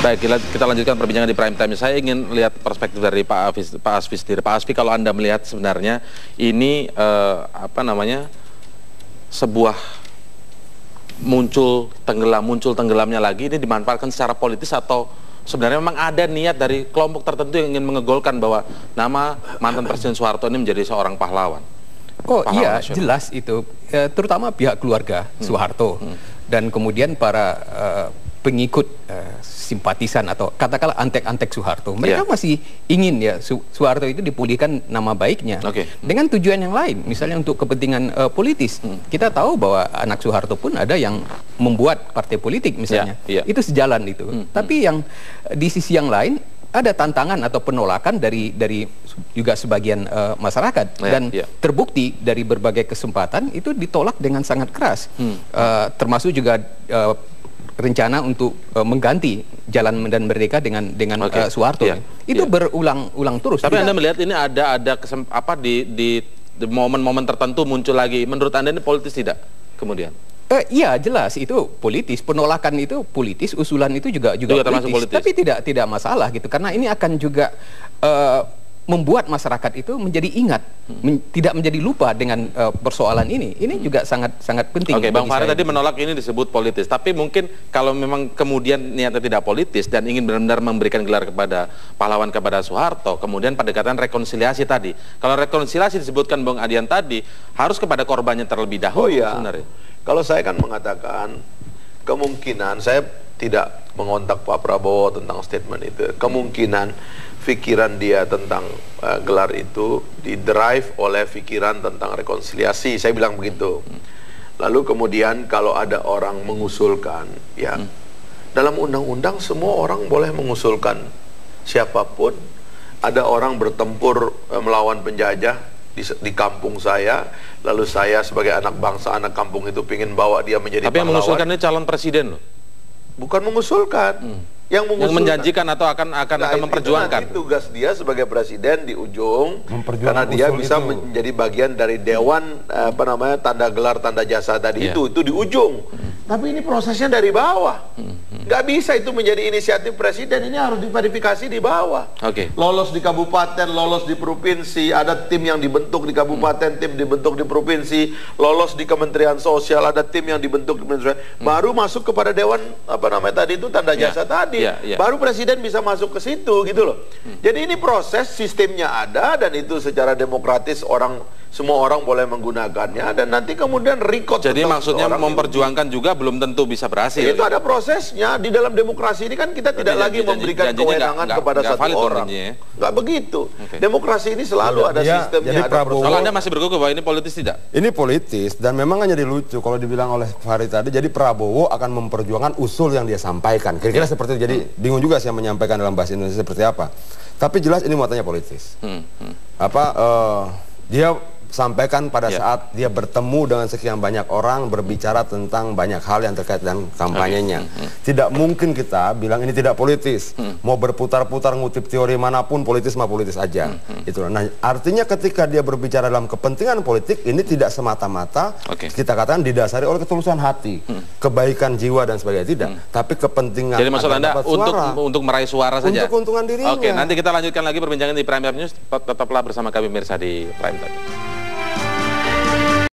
Baik, kita lanjutkan perbincangan di Prime Time. Saya ingin lihat perspektif dari Pak Asfi sendiri. Pak Asfi, kalau Anda melihat sebenarnya ini sebuah muncul tenggelamnya lagi, ini dimanfaatkan secara politis atau sebenarnya memang ada niat dari kelompok tertentu yang ingin mengegolkan bahwa nama mantan Presiden Soeharto ini menjadi seorang pahlawan? Oh iya, jelas itu, terutama pihak keluarga Soeharto dan kemudian para pengikut simpatisan atau katakanlah antek-antek Soeharto. Mereka masih ingin ya Soeharto itu dipulihkan nama baiknya dengan tujuan yang lain, misalnya untuk kepentingan politis. Kita tahu bahwa anak Soeharto pun ada yang membuat partai politik misalnya. Itu sejalan itu. Tapi yang di sisi yang lain ada tantangan atau penolakan dari juga sebagian masyarakat dan terbukti dari berbagai kesempatan itu ditolak dengan sangat keras. Termasuk juga rencana untuk mengganti Jalan Medan Merdeka dengan Soeharto. Itu berulang-ulang terus. Tapi Anda melihat ini ada di momen-momen tertentu muncul lagi. Menurut Anda ini politis tidak kemudian? Iya, jelas itu politis. Penolakan itu politis, usulan itu juga politis. Tapi tidak masalah gitu, karena ini akan juga membuat masyarakat itu menjadi ingat, tidak menjadi lupa dengan persoalan ini. Ini juga sangat penting. Oke, Bang Fahri tadi menolak ini disebut politis. Tapi mungkin kalau memang kemudian niatnya tidak politis dan ingin benar-benar memberikan gelar kepada pahlawan kepada Soeharto, kemudian pendekatan rekonsiliasi tadi. Kalau rekonsiliasi disebutkan Bang Adian tadi, harus kepada korbannya terlebih dahulu sebenarnya. Kalau saya kan mengatakan kemungkinan, saya tidak mengontak Pak Prabowo tentang statement itu. Kemungkinan pikiran dia tentang gelar itu didrive oleh pikiran tentang rekonsiliasi. Saya bilang begitu. Lalu kemudian kalau ada orang mengusulkan, ya dalam undang-undang semua orang boleh mengusulkan siapapun. Ada orang bertempur melawan penjajah di kampung saya, lalu saya sebagai anak bangsa, anak kampung itu ingin bawa dia menjadi pahlawan. Tapi yang mengusulkan ini calon presiden loh. Bukan mengusulkan. Yang menjanjikan atau akan memperjuangkan. Itu nanti tugas dia sebagai presiden di ujung, karena dia bisa menjadi bagian dari dewan tanda gelar tanda jasa tadi itu di ujung. Tapi ini prosesnya dari bawah. Nggak bisa itu menjadi inisiatif presiden, ini harus diverifikasi di bawah. Lolos di kabupaten, lolos di provinsi, ada tim yang dibentuk di kabupaten, tim dibentuk di provinsi, lolos di Kementerian Sosial, ada tim yang dibentuk di Kementerian Sosial, baru masuk kepada dewan tadi itu tanda jasa tadi. Baru presiden bisa masuk ke situ gitu loh. Jadi ini proses, sistemnya ada dan itu secara demokratis semua orang boleh menggunakannya dan nanti kemudian record. Jadi maksudnya memperjuangkan juga belum tentu bisa berhasil. Itu ada prosesnya. Di dalam demokrasi ini kan kita tidak lagi memberikan kewenangan kepada satu orang. Nggak begitu. Demokrasi ini selalu ada sistemnya. Kalau Anda masih berkuku bahwa ini politis tidak? Ini politis dan memang jadi lucu kalau dibilang oleh Fahri tadi. Jadi Prabowo akan memperjuangkan usul yang dia sampaikan. Kira-kira seperti itu. Jadi bingung juga sih yang menyampaikan dalam bahasa Indonesia seperti apa. Tapi jelas ini muatannya politis. Dia sampaikan pada saat dia bertemu dengan sekian banyak orang, berbicara tentang banyak hal yang terkait dengan kampanyenya. Tidak mungkin kita bilang ini tidak politis. Mau berputar-putar ngutip teori manapun, politis mah politis aja. Itulah. Nah, artinya ketika dia berbicara dalam kepentingan politik, ini tidak semata-mata kita katakan didasari oleh ketulusan hati, kebaikan jiwa dan sebagainya, tidak. Tapi kepentingan. Jadi maksud Anda untuk meraih suara saja? Untuk keuntungan dirinya. Oke, nanti kita lanjutkan lagi perbincangan di Prime Time News. Tetaplah bersama kami pemirsa di Prime Time.